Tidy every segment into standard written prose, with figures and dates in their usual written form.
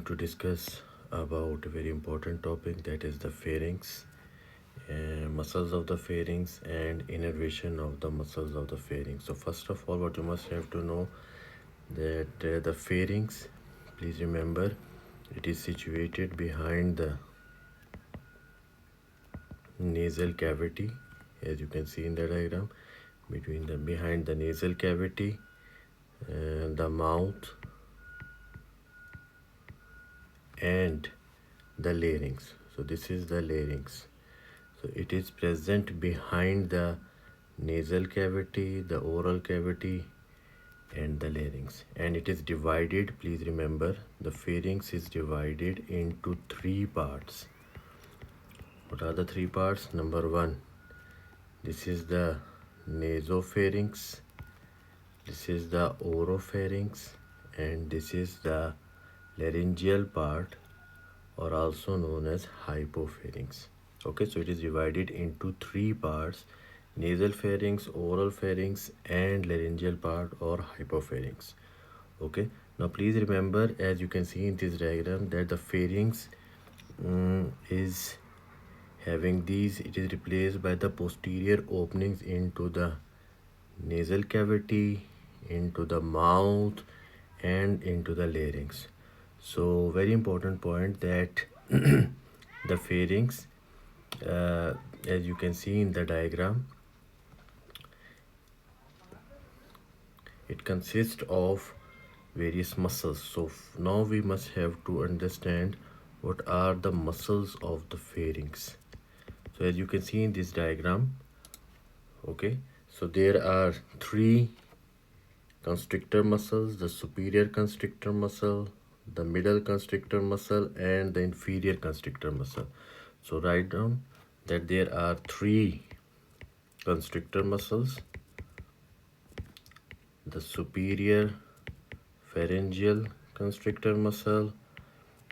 to discuss about a very important topic, that is the pharynx, muscles of the pharynx and innervation of the muscles of the pharynx. So first of all, what you must have to know that the pharynx, please remember, it is situated behind the nasal cavity, as you can see in the diagram, behind the nasal cavity, the mouth and the larynx. So this is the larynx. So it is present behind the nasal cavity, the oral cavity and the larynx, and it is divided, please remember, the pharynx is divided into three parts. What are the three parts? Number one, this is the nasopharynx, this is the oropharynx, and this is the laryngeal part, or also known as hypopharynx. Okay, so it is divided into three parts: nasal pharynx, oral pharynx and laryngeal part or hypopharynx. Okay, now please remember, as you can see in this diagram, that the pharynx is having these, it is replaced by the posterior openings into the nasal cavity, into the mouth and into the larynx. So very important point that the pharynx, as you can see in the diagram, it consists of various muscles. So now we must have to understand what are the muscles of the pharynx. So as you can see in this diagram, okay, so there are three constrictor muscles: the superior constrictor muscle, the middle constrictor muscle and the inferior constrictor muscle. So write down that there are three constrictor muscles: the superior pharyngeal constrictor muscle,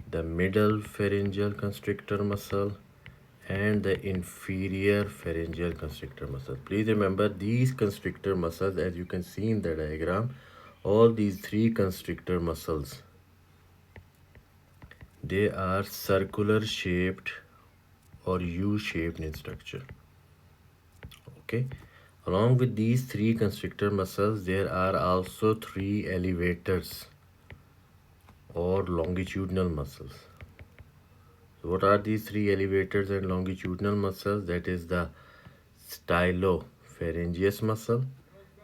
the middle pharyngeal constrictor muscle and the inferior pharyngeal constrictor muscle. Please remember, these constrictor muscles, as you can see in the diagram, all these three constrictor muscles, they are circular shaped or U-shaped in structure. Okay, along with these three constrictor muscles, there are also three elevators or longitudinal muscles. So what are these three elevators and longitudinal muscles? That is the stylopharyngeus muscle,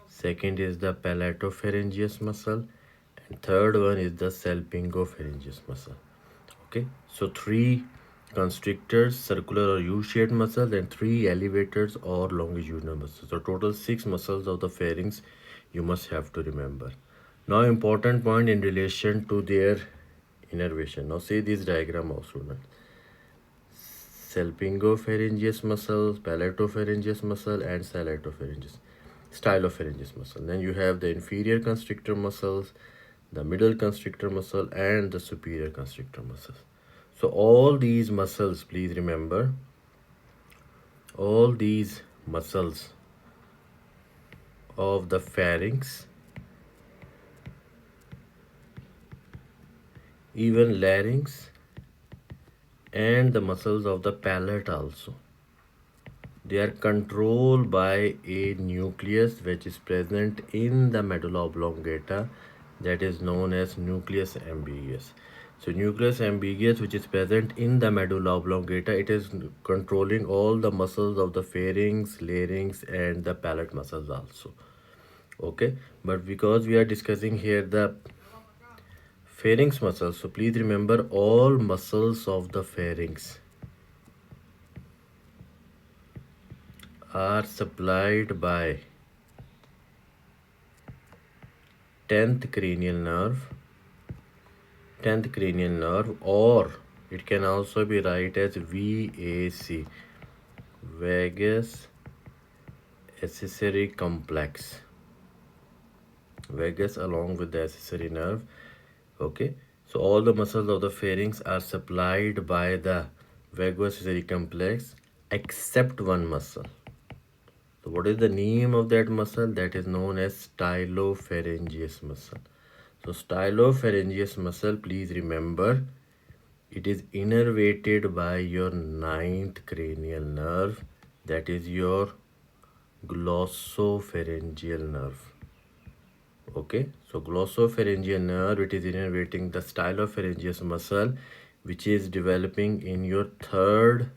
second is the palatopharyngeus muscle, and third one is the salpingopharyngeus muscle. Okay, so three constrictors, circular or U-shaped muscles, and three elevators or longitudinal muscles. So total 6 muscles of the pharynx you must have to remember. Now important point in relation to their innervation. Now see this diagram of student. Salpingopharyngeus muscle, palatopharyngeus muscle and stylopharyngeus muscle. Then you have the inferior constrictor muscles, the middle constrictor muscle and the superior constrictor muscles. So all these muscles, please remember, all these muscles of the pharynx, even larynx and the muscles of the palate also, they are controlled by a nucleus which is present in the medulla oblongata, that is known as nucleus ambiguous. So nucleus ambiguous, which is present in the medulla oblongata, it is controlling all the muscles of the pharynx, larynx and the palate muscles also. Okay, but because we are discussing here the pharynx muscles, so please remember, all muscles of the pharynx are supplied by 10th cranial nerve, or it can also be write as VAC, vagus accessory complex, vagus along with the accessory nerve. Okay, so all the muscles of the pharynx are supplied by the vagus accessory complex except one muscle. So what is the name of that muscle? That is known as stylopharyngeus muscle. So stylopharyngeus muscle, please remember, It is innervated by your ninth cranial nerve, that is your glossopharyngeal nerve. Okay, so glossopharyngeal nerve, it is innervating the stylopharyngeus muscle, which is developing in your third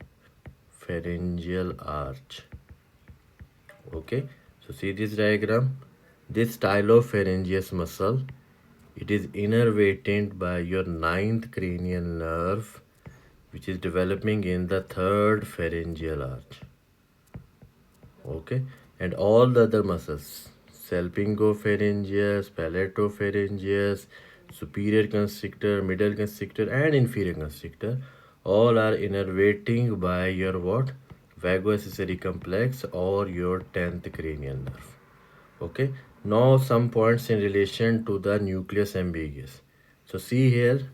pharyngeal arch. Okay, so see this diagram. This stylopharyngeus muscle, it is innervated by your ninth cranial nerve, which is developing in the third pharyngeal arch. Okay, and all the other muscles, salpingopharyngeus, palatopharyngeus, superior constrictor, middle constrictor, and inferior constrictor, all are innervating by your what? Vagoaccessory complex or your 10th cranial nerve. Okay, now some points in relation to the nucleus ambiguous. So see here,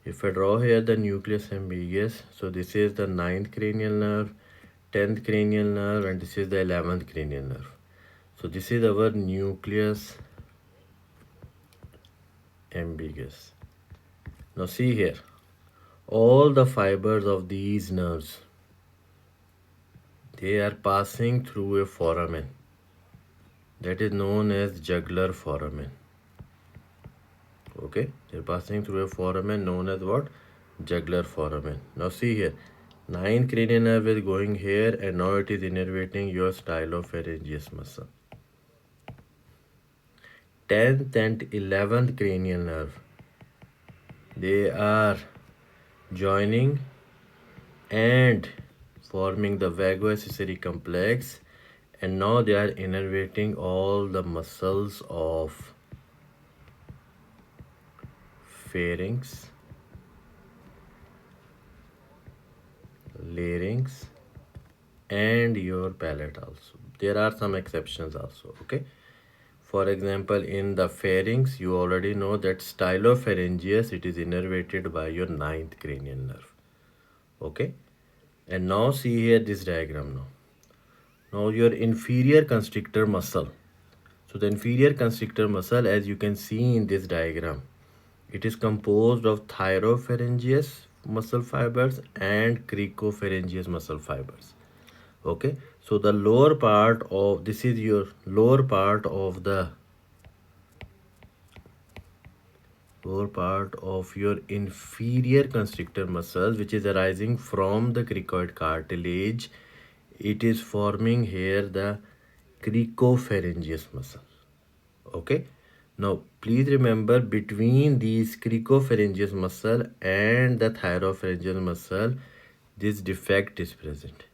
if I draw here the nucleus ambiguous, so this is the ninth cranial nerve, 10th cranial nerve, and this is the 11th cranial nerve. So this is our nucleus ambiguous. Now see here, all the fibers of these nerves, they are passing through a foramen that is known as jugular foramen. Okay, they're passing through a foramen known as what? Jugular foramen. Now see here, 9th cranial nerve is going here, and now it is innervating your stylopharyngeus muscle. 10th and 11th cranial nerve, they are joining and forming the vagoaccessory complex, and now they are innervating all the muscles of pharynx, larynx, and your palate also. There are some exceptions also. Okay, for example, in the pharynx, you already know that stylopharyngeus, it is innervated by your ninth cranial nerve. Okay, and now see here this diagram now your inferior constrictor muscle. So the inferior constrictor muscle, as you can see in this diagram, it is composed of thyropharyngeus muscle fibers and cricopharyngeus muscle fibers. Okay, so the lower part of this is your lower part of your inferior constrictor muscle, which is arising from the cricoid cartilage. It is forming here the cricopharyngeus muscle. Okay, now please remember, between these cricopharyngeus muscle and the thyropharyngeal muscle, this defect is present.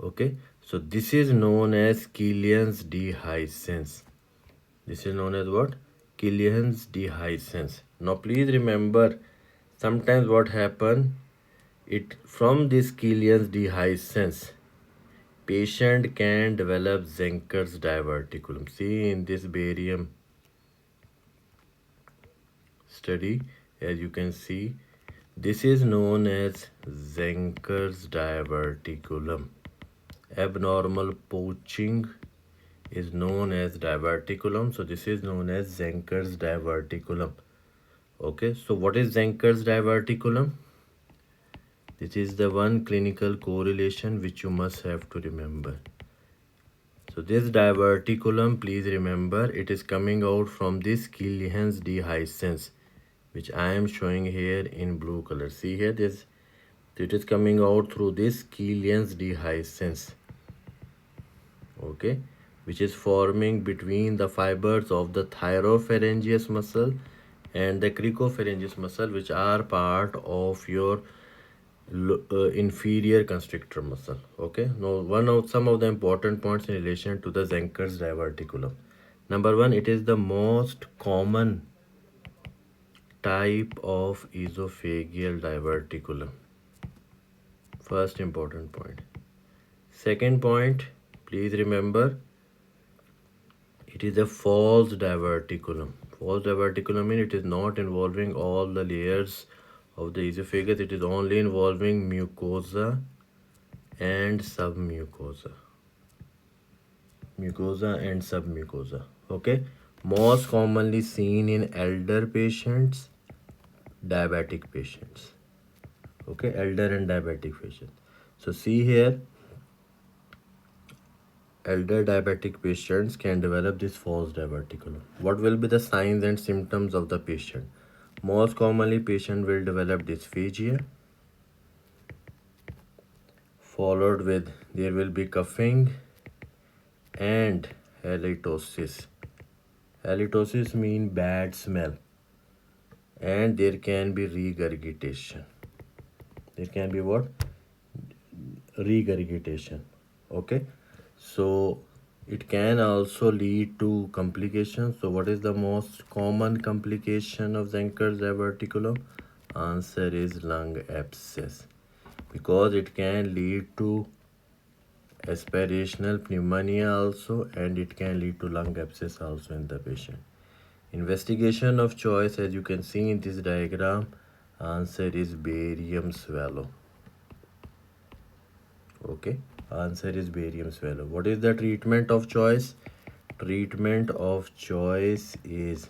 Okay, so this is known as Killian's dehiscence. This is known as what? Killian's dehiscence. Now please remember, sometimes what happen, it from this Killian's dehiscence, patient can develop Zenker's diverticulum. See in this barium study, as you can see, this is known as Zenker's diverticulum. Abnormal poaching is known as diverticulum. So this is known as Zenker's diverticulum. Okay, so what is Zenker's diverticulum? This is the one clinical correlation which you must have to remember. So this diverticulum, please remember, it is coming out from this Killian's dehiscence, which I am showing here in blue color. See here, this it is coming out through this Killian's dehiscence. Okay, which is forming between the fibers of the thyropharyngeus muscle and the cricopharyngeus muscle, which are part of your inferior constrictor muscle. Okay, now some of the important points in relation to the Zenker's diverticulum. Number one, it is the most common type of esophageal diverticulum. First important point. Second point, please remember, it is a false diverticulum. False diverticulum means it is not involving all the layers of the esophagus. It is only involving mucosa and submucosa. Mucosa and submucosa. Okay, most commonly seen in elder patients, diabetic patients. Okay, elder and diabetic patients. So see here, elder diabetic patients can develop this false diverticulum. What will be the signs and symptoms of the patient? Most commonly, patient will develop dysphagia, followed with there will be coughing and halitosis. Halitosis means bad smell, and there can be regurgitation. There can be what? Regurgitation. Okay, so it can also lead to complications. So what is the most common complication of Zenker's diverticulum? Answer is lung abscess, because it can lead to aspirational pneumonia also, and it can lead to lung abscess also in the patient. Investigation of choice, as you can see in this diagram, answer is barium swallow. Okay, answer is barium swallow. What is the treatment of choice? Treatment of choice is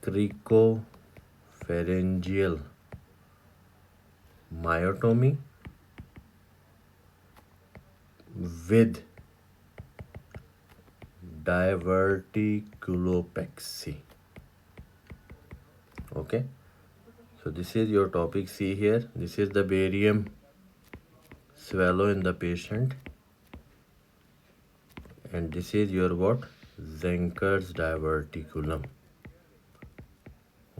cricopharyngeal myotomy with diverticulopexy. Okay, so this is your topic. See here, this is the barium swallow in the patient, and this is your what? Zenker's diverticulum.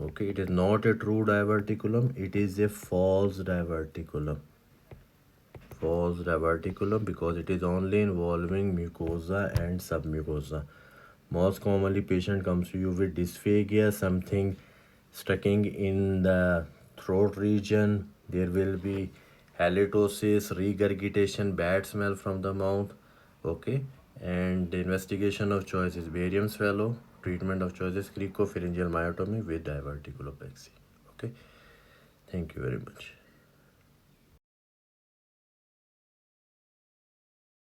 Okay, it is not a true diverticulum, it is a false diverticulum. False diverticulum because it is only involving mucosa and submucosa. Most commonly, patient comes to you with dysphagia, something sticking in the throat region. There will be halitosis, regurgitation, bad smell from the mouth. Okay, and the investigation of choice is barium swallow. Treatment of choice is cricopharyngeal myotomy with diverticulopexy. Okay, thank you very much.